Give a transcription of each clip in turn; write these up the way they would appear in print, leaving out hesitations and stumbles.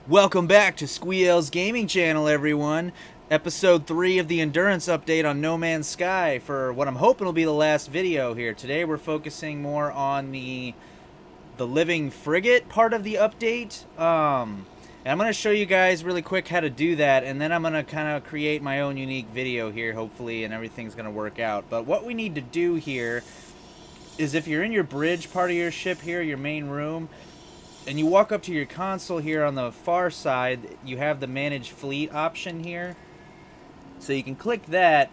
Welcome back to Squee-El's gaming channel, everyone. Episode 3 of the Endurance update on No Man's Sky for what I'm hoping will be the last video here. Today we're focusing more on the Living Frigate part of the update. And I'm going to show you guys really quick how to do that, and then I'm going to kind of create my own unique video here, hopefully, and everything's going to work out. But what we need to do here is if you're in your bridge part of your ship here, your main room, and you walk up to your console here on the far side, you have the Manage Fleet option here. So you can click that,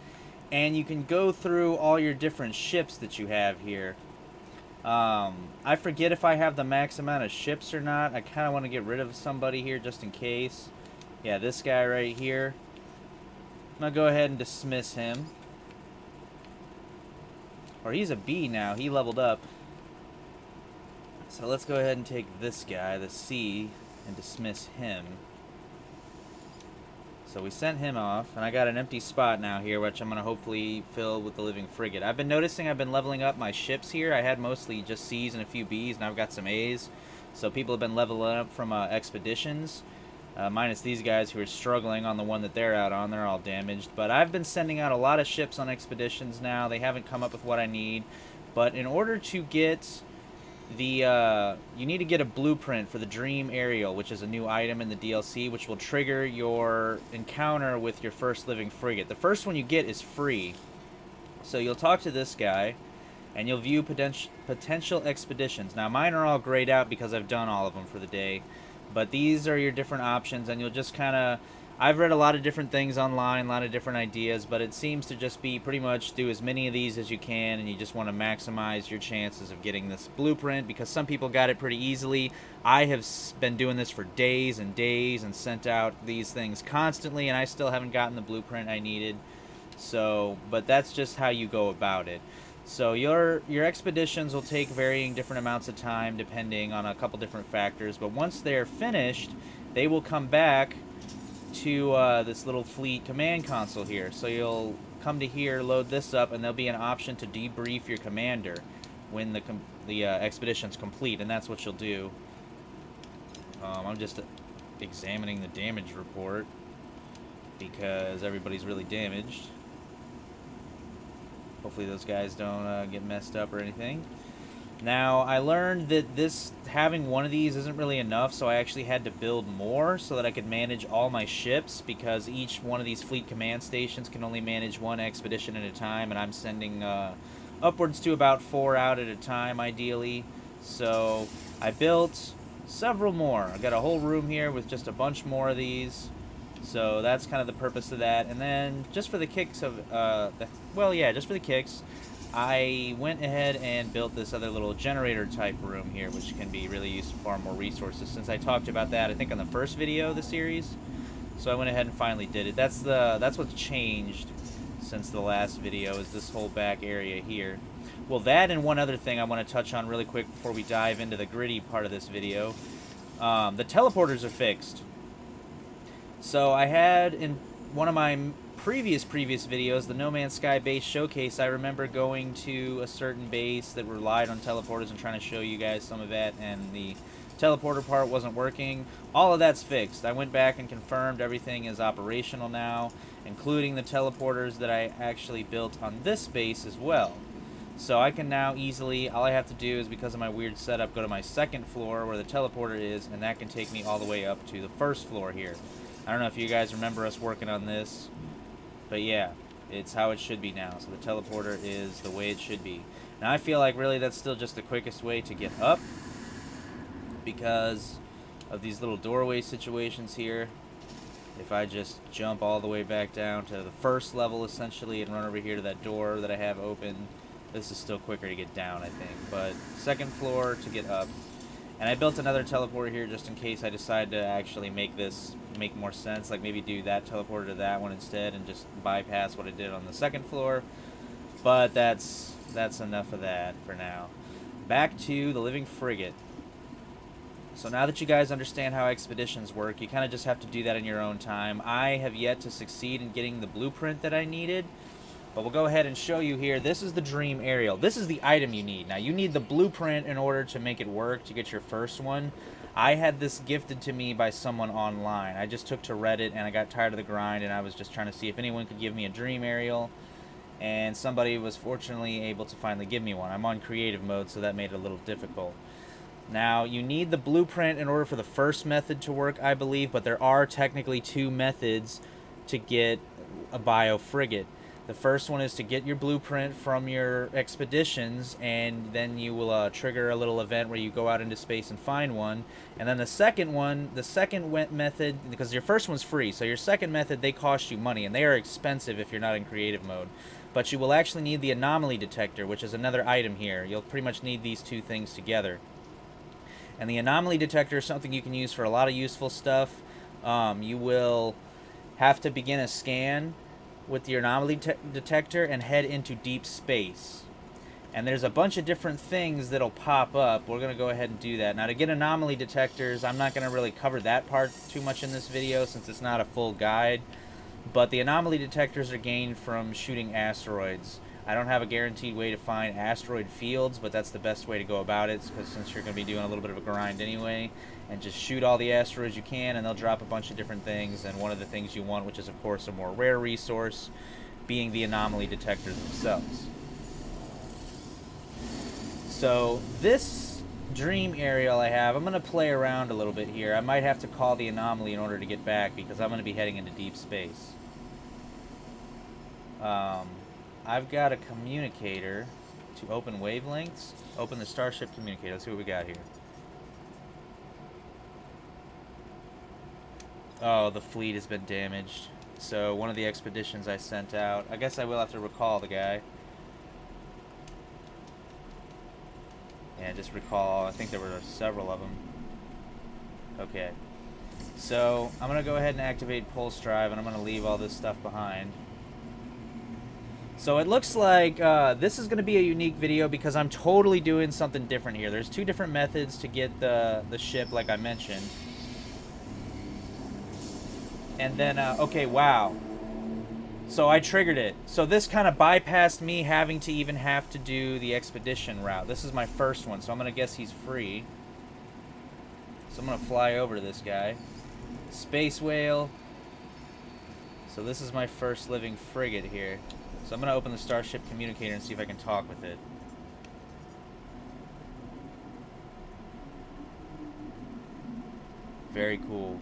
and you can go through all your different ships that you have here. I forget if I have the max amount of ships or not. I kind of want to get rid of somebody here just in case. Yeah, this guy right here. I'm going to go ahead and dismiss him. Or he's a B now. He leveled up. So let's go ahead and take this guy, the C, and dismiss him. So we sent him off, and I got an empty spot now here, which I'm going to hopefully fill with the Living Frigate. I've been noticing I've been leveling up my ships here. I had mostly just C's and a few B's, and I've got some A's. So people have been leveling up from expeditions, minus these guys who are struggling on the one that they're out on. They're all damaged. But I've been sending out a lot of ships on expeditions now. They haven't come up with what I need. But in order to get you need to get a blueprint for the Dream Aerial, which is a new item in the DLC, which will trigger your encounter with your first Living Frigate. The first one you get is free. So you'll talk to this guy, and you'll view potential expeditions. Now, mine are all grayed out because I've done all of them for the day. But these are your different options, and you'll just kind of... I've read a lot of different things online, a lot of different ideas, but it seems to just be pretty much do as many of these as you can, and you just want to maximize your chances of getting this blueprint, because some people got it pretty easily. I have been doing this for days and days and sent out these things constantly, and I still haven't gotten the blueprint I needed. So, but that's just how you go about it. So your expeditions will take varying different amounts of time depending on a couple different factors, but once they're finished, they will come back to this little fleet command console here. So you'll come to here, load this up, and there'll be an option to debrief your commander when the expedition's complete, and that's what you'll do. I'm just examining the damage report because everybody's really damaged. Hopefully those guys don't get messed up or anything. Now, I learned that having one of these isn't really enough, so I actually had to build more so that I could manage all my ships, because each one of these fleet command stations can only manage one expedition at a time, and I'm sending upwards to about 4 out at a time, ideally. So I built several more. I got a whole room here with just a bunch more of these. So that's kind of the purpose of that. And then just for the kicks of, just for the kicks, I went ahead and built this other little generator type room here, which can be really used for far more resources, since I talked about that I think on the first video of the series. So I went ahead and finally did it. That's what's changed since the last video, is this whole back area here. Well, that and one other thing I want to touch on really quick before we dive into the gritty part of this video. The teleporters are fixed. So I had in one of my previous videos, the No Man's Sky base showcase, I remember going to a certain base that relied on teleporters and trying to show you guys some of that, and the teleporter part wasn't working. All of that's fixed. I went back and confirmed everything is operational now, including the teleporters that I actually built on this base as well. So I can now easily, all I have to do is, because of my weird setup, go to my second floor where the teleporter is, and that can take me all the way up to the first floor here. I don't know if you guys remember us working on this, but yeah, it's how it should be now. So the teleporter is the way it should be. Now I feel like really that's still just the quickest way to get up, because of these little doorway situations here. If I just jump all the way back down to the first level essentially and run over here to that door that I have open, this is still quicker to get down, I think. But second floor to get up. And I built another teleporter here just in case I decide to actually make this make more sense, like maybe do that teleporter to that one instead and just bypass what I did on the second floor. But that's enough of that for now. Back to the Living Frigate. So now that you guys understand how expeditions work, you kind of just have to do that in your own time. I have yet to succeed in getting the blueprint that I needed, But we'll go ahead and show you here. This is the Dream Aerial. This is the item you need. Now, you need the blueprint in order to make it work, to get your first one. I had this gifted to me by someone online. I just took to Reddit and I got tired of the grind and I was just trying to see if anyone could give me a dream aerial. And somebody was fortunately able to finally give me one. I'm on creative mode, so that made it a little difficult. Now, you need the blueprint in order for the first method to work, I believe, but there are technically two methods to get a Bio Frigate. The first one is to get your blueprint from your expeditions, and then you will trigger a little event where you go out into space and find one. And then the second method, because your first one's free, so your second method, they cost you money, and they are expensive if you're not in creative mode. But you will actually need the Anomaly Detector, which is another item here. You'll pretty much need these two things together. And the Anomaly Detector is something you can use for a lot of useful stuff. You will have to begin a scan with your Anomaly Detector and head into deep space. And there's a bunch of different things that'll pop up. We're going to go ahead and do that. Now, to get Anomaly Detectors, I'm not going to really cover that part too much in this video since it's not a full guide. But the Anomaly Detectors are gained from shooting asteroids. I don't have a guaranteed way to find asteroid fields, but that's the best way to go about it, because since you're going to be doing a little bit of a grind anyway, and just shoot all the asteroids you can, and they'll drop a bunch of different things, and one of the things you want, which is of course a more rare resource, being the Anomaly Detectors themselves. So this dream aerial I have, I'm going to play around a little bit here. I might have to call the Anomaly in order to get back, because I'm going to be heading into deep space. I've got a communicator to open wavelengths. Open the Starship communicator. Let's see what we got here. Oh, the fleet has been damaged. So one of the expeditions I sent out, I guess I will have to recall the guy. Yeah, just recall. I think there were several of them. Okay. So I'm going to go ahead and activate Pulse Drive, and I'm going to leave all this stuff behind. So it looks like this is going to be a unique video because I'm totally doing something different here. There's two different methods to get the ship, like I mentioned. And then, okay, wow. So I triggered it. So this kind of bypassed me having to even have to do the expedition route. This is my first one, so I'm going to guess he's free. So I'm going to fly over to this guy. Space Whale. So this is my first living frigate here. So I'm going to open the Starship communicator and see if I can talk with it. Very cool.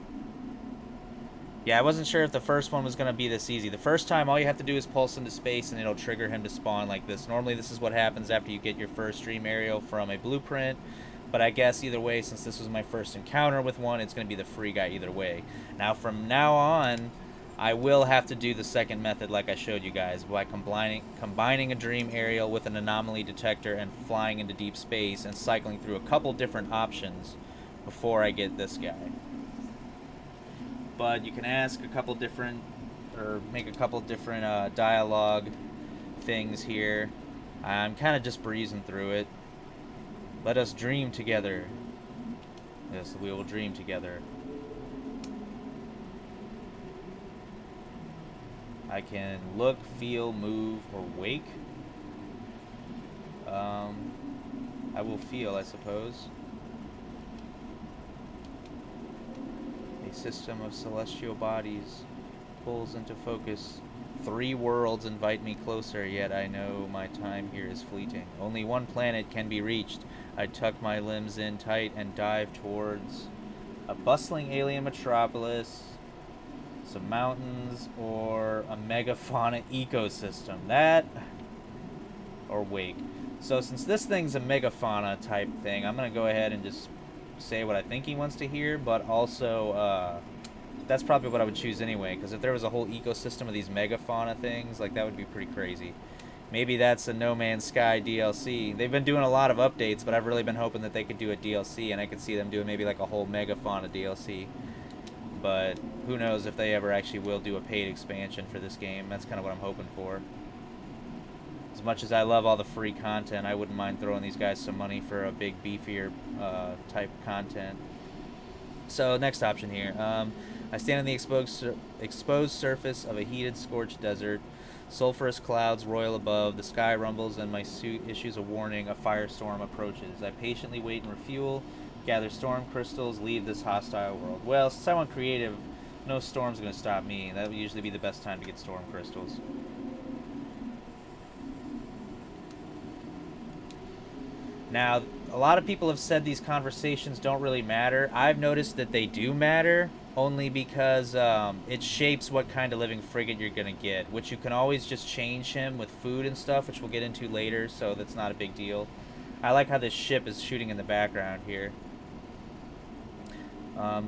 Yeah, I wasn't sure if the first one was going to be this easy. The first time, all you have to do is pulse into space and it'll trigger him to spawn like this. Normally, this is what happens after you get your first dream aerial from a blueprint. But I guess either way, since this was my first encounter with one, it's going to be the free guy either way. Now, from now on, I will have to do the second method like I showed you guys by combining a dream aerial with an anomaly detector and flying into deep space and cycling through a couple different options before I get this guy. But you can ask a couple different, or make a couple different dialogue things here. I'm kind of just breezing through it. Let us dream together. Yes, we will dream together. I can look, feel, move, or wake. I will feel, I suppose. A system of celestial bodies pulls into focus. 3 worlds invite me closer, yet I know my time here is fleeting. Only one planet can be reached. I tuck my limbs in tight and dive towards a bustling alien metropolis, some mountains, or a megafauna ecosystem. That, or wake. So since this thing's a megafauna type thing, I'm going to go ahead and just say what I think he wants to hear, but also, that's probably what I would choose anyway, because if there was a whole ecosystem of these megafauna things, like, that would be pretty crazy. Maybe that's a No Man's Sky DLC. They've been doing a lot of updates, but I've really been hoping that they could do a DLC, and I could see them doing maybe like a whole megafauna DLC. But who knows if they ever actually will do a paid expansion for this game. That's kind of what I'm hoping for. As much as I love all the free content, I wouldn't mind throwing these guys some money for a big, beefier type content. So, next option here. I stand on the exposed surface of a heated, scorched desert. Sulphurous clouds roil above, the sky rumbles, and my suit issues a warning. A firestorm approaches. I patiently wait and refuel. Gather storm crystals, leave this hostile world. Well, since I went creative, no storm's going to stop me. That would usually be the best time to get storm crystals. Now, a lot of people have said these conversations don't really matter. I've noticed that they do matter, only because it shapes what kind of living frigate you're going to get, which you can always just change him with food and stuff, which we'll get into later, so that's not a big deal. I like how this ship is shooting in the background here.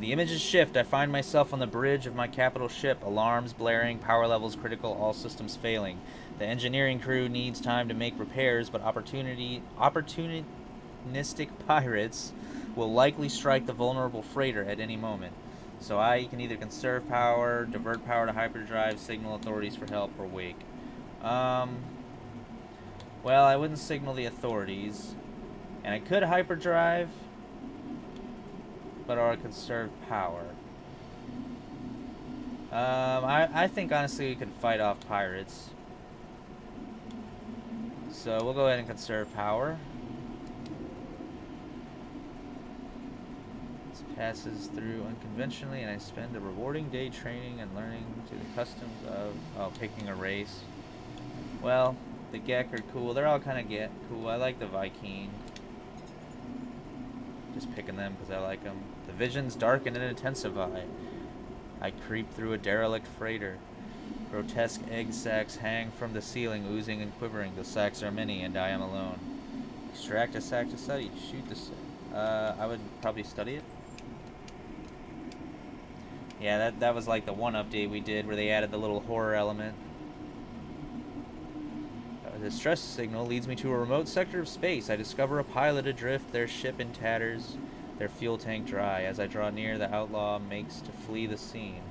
The images shift. I find myself on the bridge of my capital ship. Alarms blaring, power levels critical, all systems failing. The engineering crew needs time to make repairs, but opportunistic pirates will likely strike the vulnerable freighter at any moment. So I can either conserve power, divert power to hyperdrive, signal authorities for help, or wake. Well, I wouldn't signal the authorities. And I could hyperdrive, but or conserve power. I think honestly we could fight off pirates. So we'll go ahead and conserve power. This passes through unconventionally, and I spend a rewarding day training and learning to the customs of picking a race. Well, the Gek are cool. They're all kind of cool. I like the Viking. Just picking them because I like them. The visions darken and intensify. I creep through a derelict freighter. Grotesque egg sacs hang from the ceiling, oozing and quivering. The sacs are many, and I am alone. Extract a sac to study. Shoot the sac. I would probably study it. Yeah, that was like the one update we did where they added the little horror element. The distress signal leads me to a remote sector of space. I discover a pilot adrift, their ship in tatters, their fuel tank dry. As I draw near, the outlaw makes to flee the scene.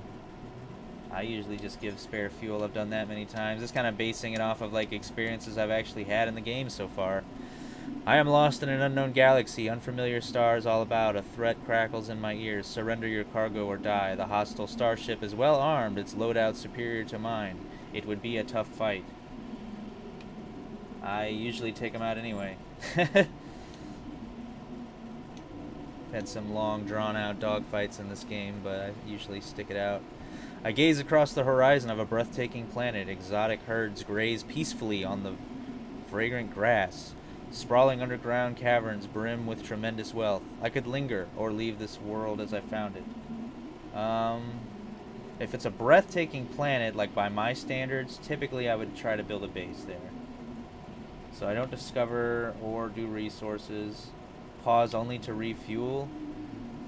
I usually just give spare fuel. I've done that many times. Just kind of basing it off of like experiences I've actually had in the game so far. I am lost in an unknown galaxy, unfamiliar stars all about. A threat crackles in my ears. Surrender your cargo or die. The hostile starship is well armed, its loadout superior to mine. It would be a tough fight. I usually take them out anyway. Had some long, drawn-out dogfights in this game, but I usually stick it out. I gaze across the horizon of a breathtaking planet. Exotic herds graze peacefully on the fragrant grass. Sprawling underground caverns brim with tremendous wealth. I could linger or leave this world as I found it. If it's a breathtaking planet, like by my standards, typically I would try to build a base there. So I don't discover or do resources. Pause only to refuel.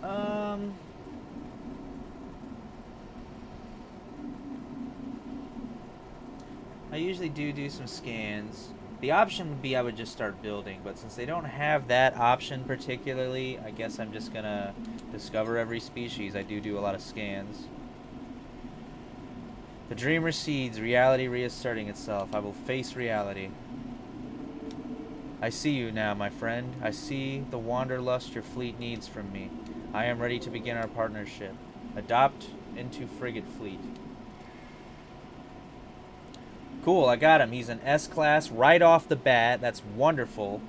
I usually do some scans. The option would be I would just start building, but since they don't have that option particularly, I guess I'm just gonna discover every species. I do a lot of scans. The dream recedes, reality reasserting itself. I will face reality. I see you now, my friend. I see the wanderlust your fleet needs from me. I am ready to begin our partnership. Adopt into frigate fleet. Cool, I got him. He's an S-class right off the bat. That's wonderful.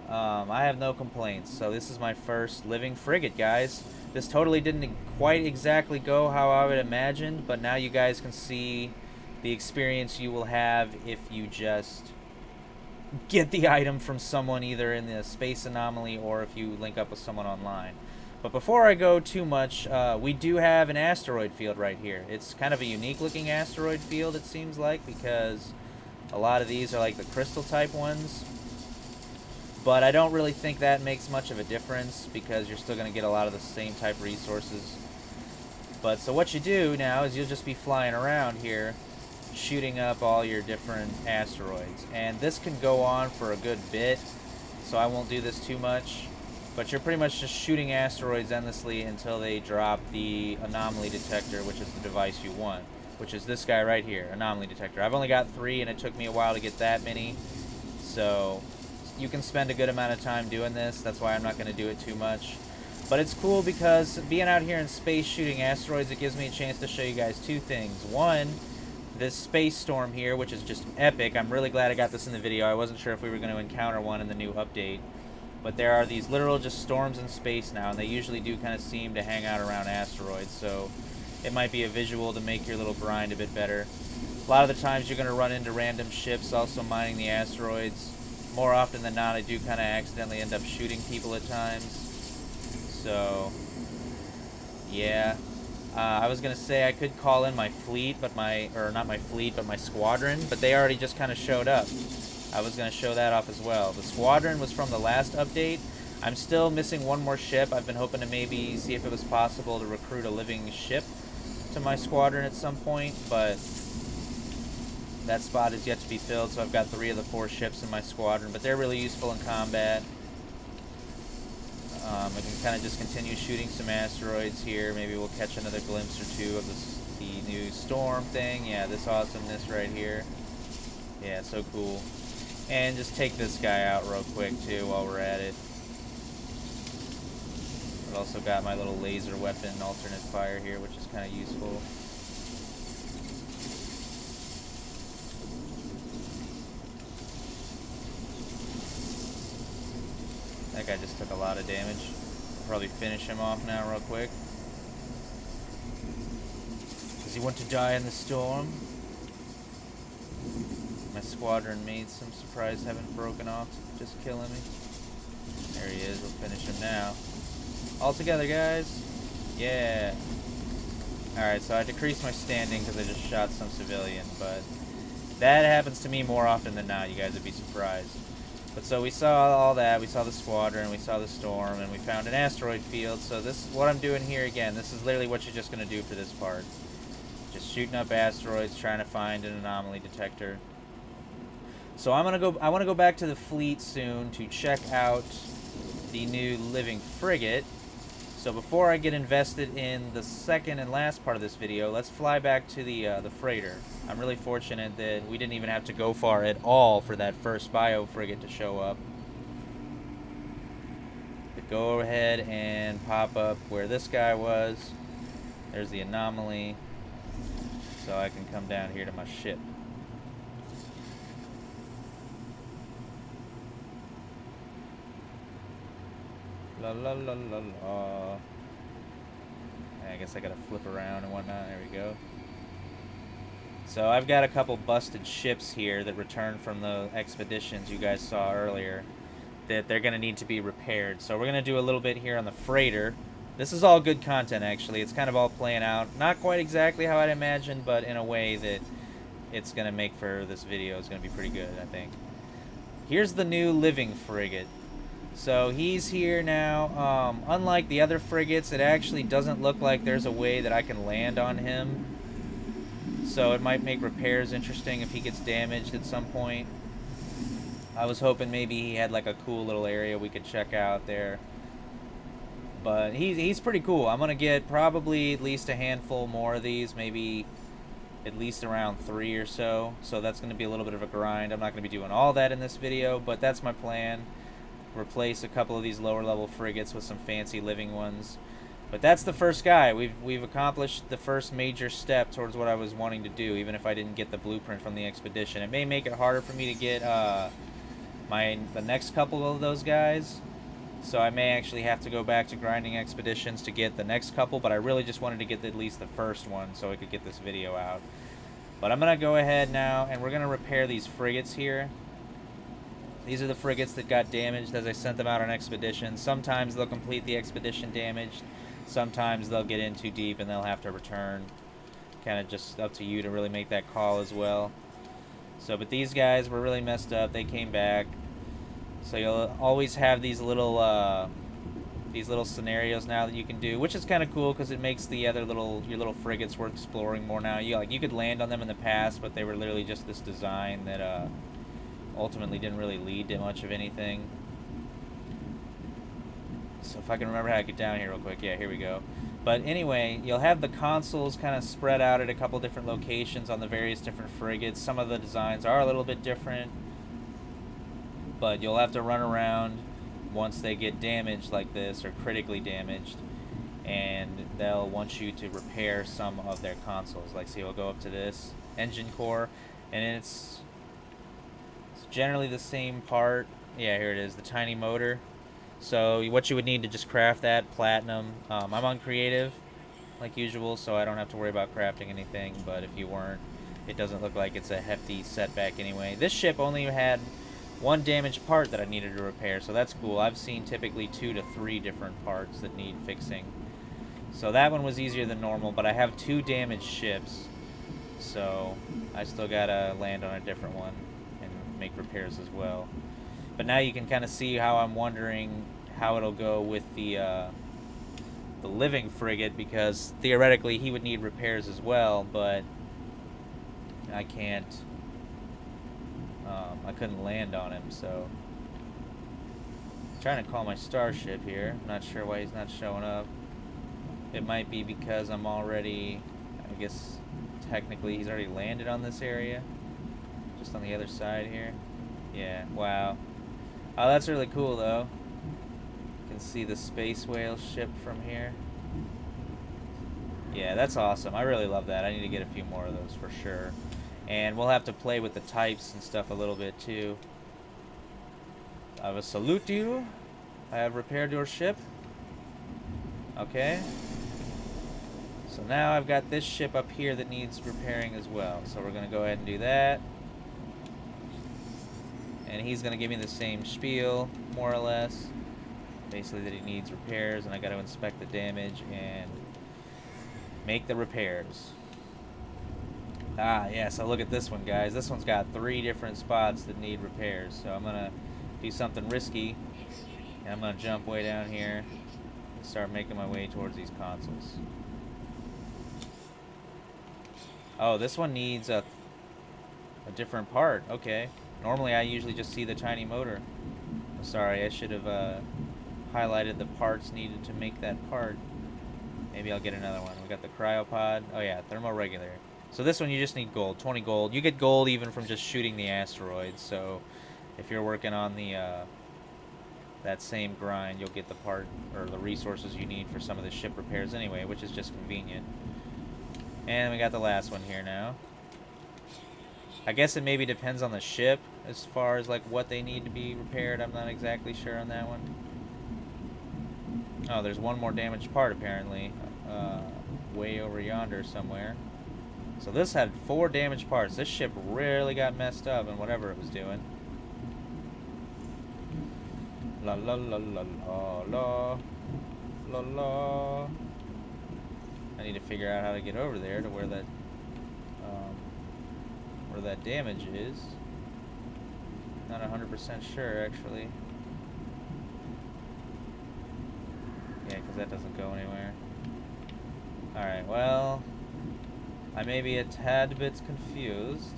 I have no complaints. So this is my first living frigate, guys. This totally didn't quite exactly go how I would imagine, but now you guys can see the experience you will have if you just get the item from someone either in the space anomaly or if you link up with someone online. But before I go too much, we do have an asteroid field right here. It's kind of a unique looking asteroid field, it seems like, because a lot of these are like the crystal type ones. But I don't really think that makes much of a difference because you're still going to get a lot of the same type resources. But so what you do now is you'll just be flying around here shooting up all your different asteroids. And this can go on for a good bit, so I won't do this too much. But you're pretty much just shooting asteroids endlessly until they drop the Anomaly Detector, which is the device you want, which is this guy right here, Anomaly Detector. I've only got 3, and it took me a while to get that many. So you can spend a good amount of time doing this. That's why I'm not going to do it too much. But it's cool because being out here in space shooting asteroids, it gives me a chance to show you guys 2 things. One, this space storm here, which is just epic. I'm really glad I got this in the video. I wasn't sure if we were going to encounter one in the new update. But there are these literal just storms in space now, and they usually do kind of seem to hang out around asteroids, so it might be a visual to make your little grind a bit better. A lot of the times you're going to run into random ships also mining the asteroids. More often than not, I do kind of accidentally end up shooting people at times. So, yeah. I was going to say I could call in my fleet, but not my fleet, but my squadron, but they already just kind of showed up. I was going to show that off as well. The squadron was from the last update. I'm still missing one more ship. I've been hoping to maybe see if it was possible to recruit a living ship to my squadron at some point, but that spot is yet to be filled, so I've got 3 of the 4 ships in my squadron, but they're really useful in combat. I can kind of just continue shooting some asteroids here. Maybe we'll catch another glimpse or two of the new storm thing. Yeah, this awesomeness right here. Yeah, so cool. And just take this guy out real quick, too, while we're at it. I've also got my little laser weapon alternate fire here, which is kind of useful. That guy just took a lot of damage. Probably finish him off now real quick. Does he want to die in the storm? My squadron mates, I'm surprised haven't broken off to just killing me. There he is, we'll finish him now. All together, guys. Yeah. Alright, so I decreased my standing because I just shot some civilian, but that happens to me more often than not. You guys would be surprised. But so we saw all that, we saw the squadron, we saw the storm, and we found an asteroid field. So this, what I'm doing here again, this is literally what you're just going to do for this part. Just shooting up asteroids, trying to find an anomaly detector. So I want to go back to the fleet soon to check out the new Living Frigate. So before I get invested in the second and last part of this video, let's fly back to the freighter. I'm really fortunate that we didn't even have to go far at all for that first Bio Frigate to show up. But go ahead and pop up where this guy was. There's the Anomaly. So I can come down here to my ship. La la la la la. I guess I gotta flip around and whatnot. There we go. So I've got a couple busted ships here that returned from the expeditions you guys saw earlier that they're gonna need to be repaired. So we're gonna do a little bit here on the freighter. This is all good content, actually. It's kind of all playing out. Not quite exactly how I'd imagined, but in a way that it's gonna make for this video. It's gonna be pretty good, I think. Here's the new Living Frigate. So he's here now. Unlike the other frigates, it actually doesn't look like there's a way that I can land on him. So it might make repairs interesting if he gets damaged at some point. I was hoping maybe he had like a cool little area we could check out there. But he's pretty cool. I'm going to get probably at least a handful more of these, maybe at least around 3 or so. So that's going to be a little bit of a grind. I'm not going to be doing all that in this video, but that's my plan. Replace a couple of these lower level frigates with some fancy living ones. But that's the first guy. We've accomplished the first major step towards what I was wanting to do, even if I didn't get the blueprint from the expedition. It may make it harder for me to get the next couple of those guys. So I may actually have to go back to grinding expeditions to get the next couple, but I really just wanted to get at least the first one so I could get this video out. But I'm going to go ahead now, and we're going to repair these frigates here. These are the frigates that got damaged as I sent them out on expeditions. Sometimes they'll complete the expedition damaged. Sometimes they'll get in too deep and they'll have to return. Kind of just up to you to really make that call as well. So, but these guys were really messed up. They came back. So you'll always have these little scenarios now that you can do, which is kind of cool because it makes the other your little frigates worth exploring more now. You could land on them in the past, but they were literally just this design that ultimately didn't really lead to much of anything. So if I can remember how to get down here real quick. Yeah, here we go. But anyway, you'll have the consoles kind of spread out at a couple different locations on the various different frigates. Some of the designs are a little bit different, but you'll have to run around once they get damaged like this, or critically damaged, and they'll want you to repair some of their consoles. Like, see, we'll go up to this engine core, and it's generally the same part. Yeah, here it is, the tiny motor. So what you would need to just craft that, platinum. I'm on creative, like usual, so I don't have to worry about crafting anything, but if you weren't, it doesn't look like it's a hefty setback anyway. This ship only had one damaged part that I needed to repair, so that's cool. I've seen typically 2 to 3 different parts that need fixing. So that one was easier than normal, but I have 2 damaged ships, so I still gotta land on a different one and make repairs as well. But now you can kind of see how I'm wondering how it'll go with the Living Frigate, because theoretically he would need repairs as well, but I can't. I couldn't land on him, so I'm trying to call my starship here. I'm not sure why he's not showing up. It might be because I'm already, I guess technically he's already landed on this area, just on the other side here. Yeah, wow. Oh, that's really cool though. You can see the space whale ship from here. Yeah, that's awesome. I really love that. I need to get a few more of those for sure. And we'll have to play with the types and stuff a little bit too. I will salute you. I have repaired your ship. Okay. So now I've got this ship up here that needs repairing as well. So we're going to go ahead and do that. And he's going to give me the same spiel, more or less. Basically that he needs repairs, and I got to inspect the damage and make the repairs. Ah, yeah, so look at this one, guys. This one's got 3 different spots that need repairs. So I'm going to do something risky, and I'm going to jump way down here and start making my way towards these consoles. Oh, this one needs a different part. Okay. Normally I usually just see the tiny motor. Sorry, I should have highlighted the parts needed to make that part. Maybe I'll get another one. We got the cryopod. Oh yeah, thermoregulator. So this one you just need gold, 20 gold. You get gold even from just shooting the asteroids. So if you're working on the that same grind, you'll get the part or the resources you need for some of the ship repairs anyway, which is just convenient. And we got the last one here now. I guess it maybe depends on the ship as far as like what they need to be repaired. I'm not exactly sure on that one. Oh, there's one more damaged part apparently, way over yonder somewhere. So this had 4 damaged parts. This ship really got messed up in whatever it was doing. La la la la la la la la. I need to figure out how to get over there to where that damage is. Not 100% sure actually. Yeah, because that doesn't go anywhere. Alright, well, I may be a tad bit confused.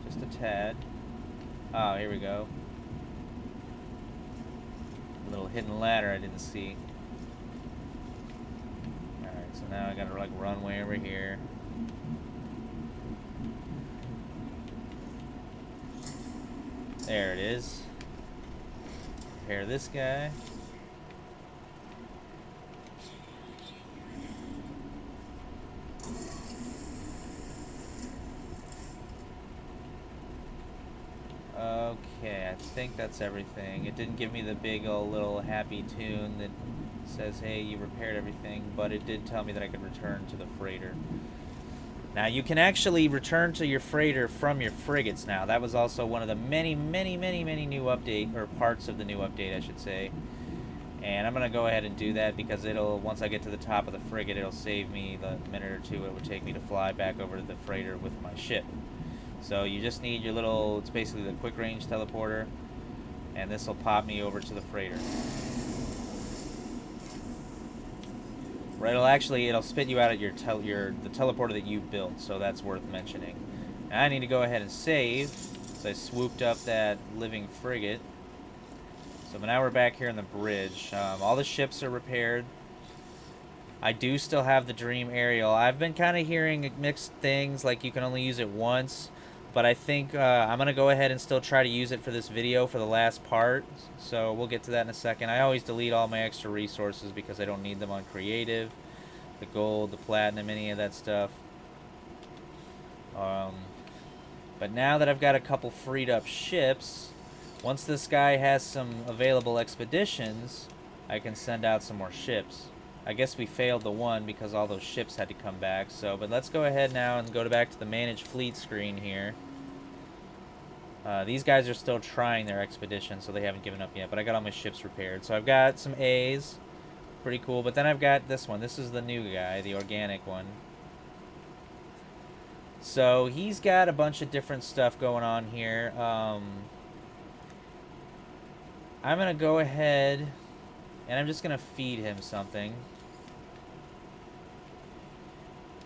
Just a tad. Oh, here we go. A little hidden ladder I didn't see. Alright, so now I gotta like run way over here. There it is. Repair this guy. Okay, I think that's everything. It didn't give me the big old little happy tune that says, hey, you repaired everything, but it did tell me that I could return to the freighter. Now, you can actually return to your freighter from your frigates now. That was also one of the many new update, or parts of the new update, I should say. And I'm going to go ahead and do that because it'll, once I get to the top of the frigate, it'll save me the minute or 2 it would take me to fly back over to the freighter with my ship. So you just need your little, it's basically the quick range teleporter, and this will pop me over to the freighter. Right, it'll spit you out at the teleporter that you built, so that's worth mentioning. Now I need to go ahead and save, so I swooped up that Living Frigate. So now we're back here in the bridge. All the ships are repaired. I do still have the Dream Aerial. I've been kind of hearing mixed things, like you can only use it once, but I think I'm going to go ahead and still try to use it for this video for the last part, so we'll get to that in a second. I always delete all my extra resources because I don't need them on creative, the gold, the platinum, any of that stuff. But now that I've got a couple freed up ships, Once this guy has some available expeditions, I can send out some more ships. I guess we failed the one because all those ships had to come back. So, but let's go ahead now and go back to the Manage Fleet screen here. These guys are still trying their expedition, so they haven't given up yet. But I got all my ships repaired. So I've got some A's. Pretty cool. But then I've got this one. This is the new guy, the organic one. So he's got a bunch of different stuff going on here. I'm going to go ahead and I'm just going to feed him something.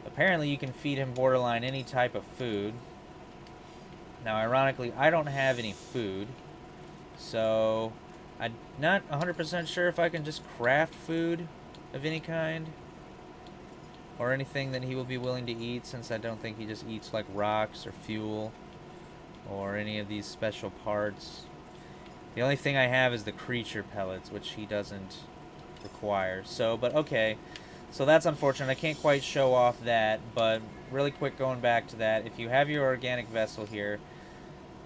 Apparently you can feed him borderline any type of food. Now, ironically, I don't have any food. So I'm not 100% sure if I can just craft food of any kind. Or anything that he will be willing to eat, since I don't think he just eats like rocks or fuel or any of these special parts. The only thing I have is the creature pellets, which he doesn't require. So, but okay. So that's unfortunate. I can't quite show off that, but really quick going back to that. If you have your organic vessel here,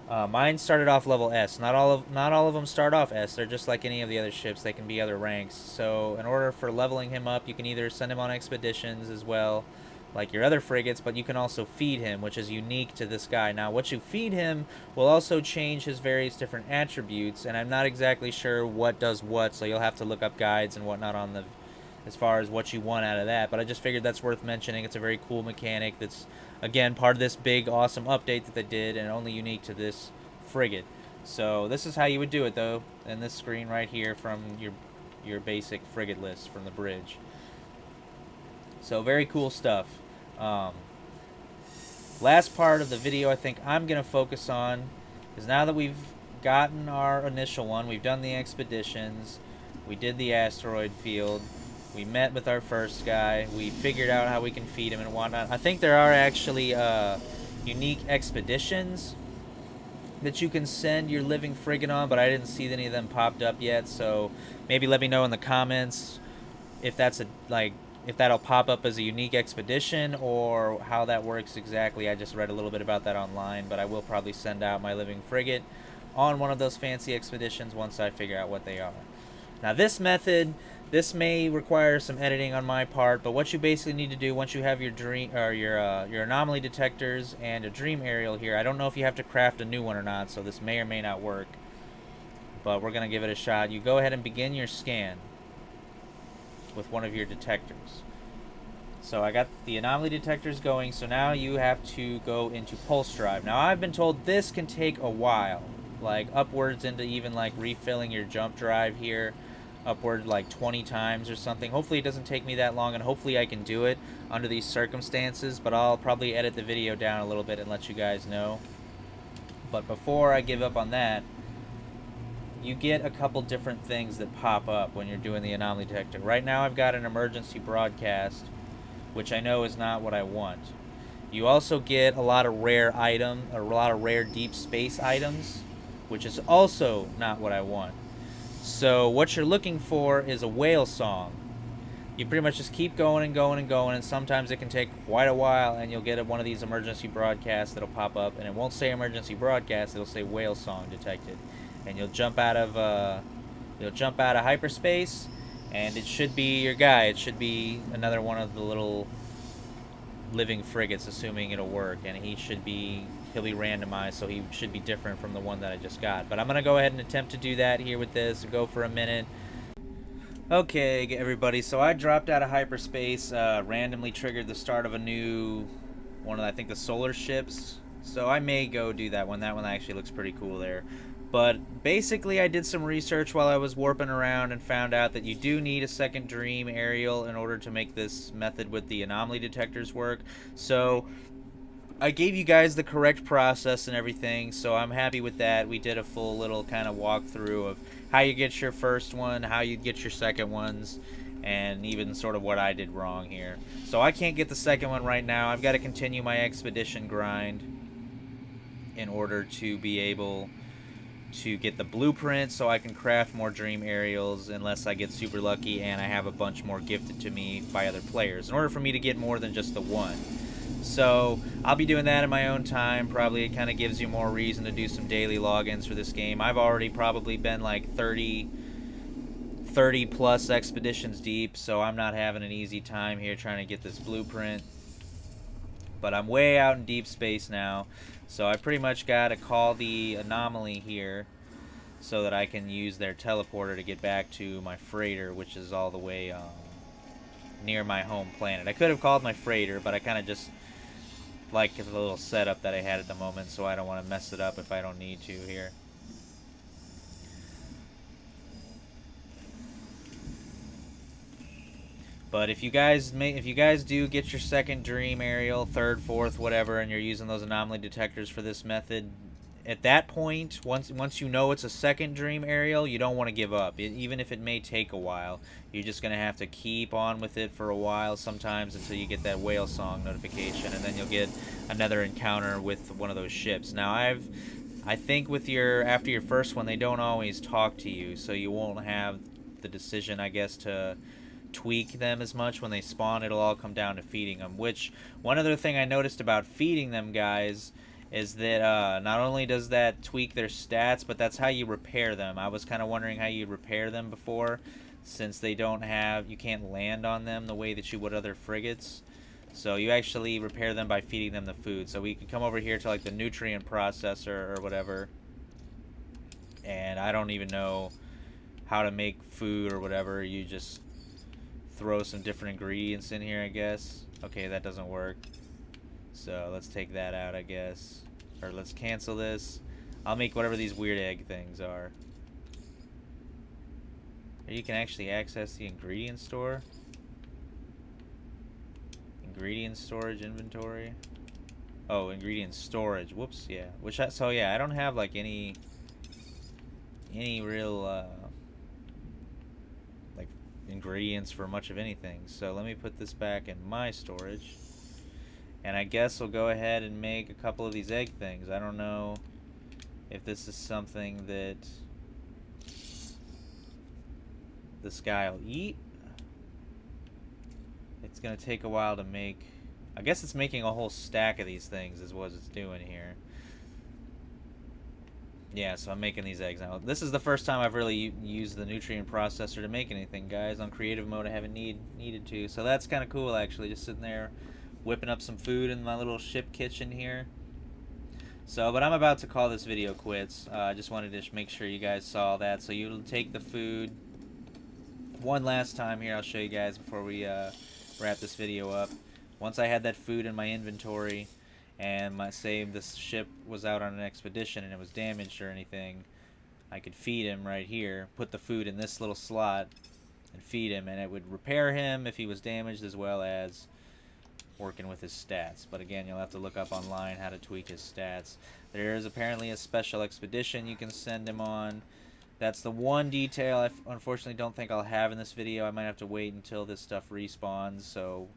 mine started off level S. Not all of them start off S. They're just like any of the other ships. They can be other ranks. So in order for leveling him up, you can either send him on expeditions as well, like your other frigates, but you can also feed him, which is unique to this guy. Now, what you feed him will also change his various different attributes, and I'm not exactly sure what does what, so you'll have to look up guides and whatnot on the as far as what you want out of that. But I just figured that's worth mentioning. It's a very cool mechanic that's, again, part of this big, awesome update that they did, and only unique to this frigate. So this is how you would do it, though, in this screen right here from your basic frigate list from the bridge. So very cool stuff. Last part of the video I think I'm going to focus on is now that we've gotten our initial one, we've done the expeditions, we did the asteroid field, we met with our first guy, we figured out how we can feed him and whatnot. I think there are actually unique expeditions that you can send your Living Frigate on, but I didn't see any of them popped up yet, so maybe let me know in the comments if that's if that'll pop up as a unique expedition or how that works exactly. I just read a little bit about that online, but I will probably send out my Living Frigate on one of those fancy expeditions once I figure out what they are. Now this method, this may require some editing on my part, but what you basically need to do once you have your dream or your anomaly detectors and a dream aerial here, I don't know if you have to craft a new one or not, so this may or may not work, but we're gonna give it a shot. You go ahead and begin your scan with one of your detectors. So I got the anomaly detectors going, so now you have to go into pulse drive. Now I've been told this can take a while, like upwards into even like refilling your jump drive here, upward like 20 times or something. Hopefully it doesn't take me that long, and hopefully I can do it under these circumstances, but I'll probably edit the video down a little bit and let you guys know. But before I give up on that, you get a couple different things that pop up when you're doing the anomaly detector. Right now I've got an emergency broadcast, which I know is not what I want. You also get a lot of rare deep space items, which is also not what I want. So what you're looking for is a whale song. You pretty much just keep going and going and going, and sometimes it can take quite a while, and you'll get one of these emergency broadcasts that'll pop up, and it won't say emergency broadcast, it'll say whale song detected. And you'll jump out of hyperspace, and it should be your guy. It should be another one of the little living frigates, assuming it'll work, and he'll be randomized, so he should be different from the one that I just got. But I'm gonna go ahead and attempt to do that here with this, go for a minute. Okay, everybody, so I dropped out of hyperspace, randomly triggered the start of a new one of, I think, the solar ships, so I may go do that one. That one actually looks pretty cool there. But basically I did some research while I was warping around and found out that you do need a second dream aerial in order to make this method with the anomaly detectors work. So I gave you guys the correct process and everything, so I'm happy with that. We did a full little kind of walkthrough of how you get your first one, how you get your second ones, and even sort of what I did wrong here. So I can't get the second one right now. I've got to continue my expedition grind in order to be able to get the blueprint so I can craft more dream aerials, unless I get super lucky and I have a bunch more gifted to me by other players, in order for me to get more than just the one. So I'll be doing that in my own time. Probably it kind of gives you more reason to do some daily logins for this game. I've already probably been like 30 plus expeditions deep, so I'm not having an easy time here trying to get this blueprint. But I'm way out in deep space now, so I pretty much got to call the Anomaly here so that I can use their teleporter to get back to my freighter, which is all the way near my home planet. I could have called my freighter, but I kind of just like the little setup that I had at the moment, so I don't want to mess it up if I don't need to here. But if you guys do get your second dream aerial, third, fourth, whatever, and you're using those anomaly detectors for this method, at that point, once you know it's a second dream aerial, you don't want to give up. Even if it may take a while, you're just going to have to keep on with it for a while sometimes until you get that whale song notification, and then you'll get another encounter with one of those ships. Now, I think with after your first one, they don't always talk to you, so you won't have the decision, I guess, to tweak them as much when they spawn. It'll all come down to feeding them, which one other thing I noticed about feeding them, guys, is that not only does that tweak their stats, but that's how you repair them. I was kind of wondering how you repair them before, since they don't have, you can't land on them the way that you would other frigates. So you actually repair them by feeding them the food. So we can come over here to like the nutrient processor or whatever, and I don't even know how to make food or whatever. You just throw some different ingredients in here, I guess. Okay, that doesn't work. So let's take that out, I guess. Or let's cancel this. I'll make whatever these weird egg things are. Or you can actually access the ingredient store. Ingredient storage inventory. Oh, ingredient storage. Whoops, yeah. So yeah, I don't have like any real like ingredients for much of anything. So let me put this back in my storage. And I guess we'll go ahead and make a couple of these egg things. I don't know if this is something that this guy will eat. It's going to take a while to make. I guess it's making a whole stack of these things is what it's doing here. Yeah, so I'm making these eggs now. This is the first time I've really used the nutrient processor to make anything, guys. On creative mode, I haven't needed to. So that's kind of cool, actually, just sitting there whipping up some food in my little ship kitchen here. So, but I'm about to call this video quits. I just wanted to make sure you guys saw that. So you'll take the food one last time here. I'll show you guys before we wrap this video up. Once I had that food in my inventory, and say this ship was out on an expedition and it was damaged or anything, I could feed him right here, put the food in this little slot, and feed him, and it would repair him if he was damaged, as well as working with his stats. But again, you'll have to look up online how to tweak his stats. There is apparently a special expedition you can send him on. That's the one detail I unfortunately don't think I'll have in this video. I might have to wait until this stuff respawns, so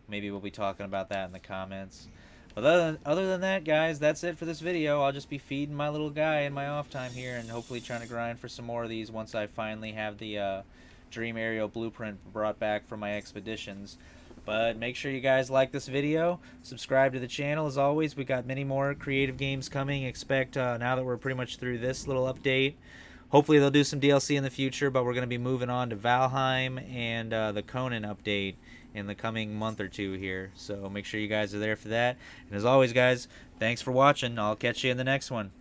maybe we'll be talking about that in the comments. But other than that, guys, that's it for this video. I'll just be feeding my little guy in my off time here, and hopefully trying to grind for some more of these once I finally have the Dream Aerial Blueprint brought back from my expeditions. But make sure you guys like this video, subscribe to the channel. As always, we got many more creative games coming. Expect now that we're pretty much through this little update, hopefully they'll do some DLC in the future, but we're going to be moving on to Valheim and the Conan update in the coming month or two here. So make sure you guys are there for that. And as always, guys, thanks for watching. I'll catch you in the next one.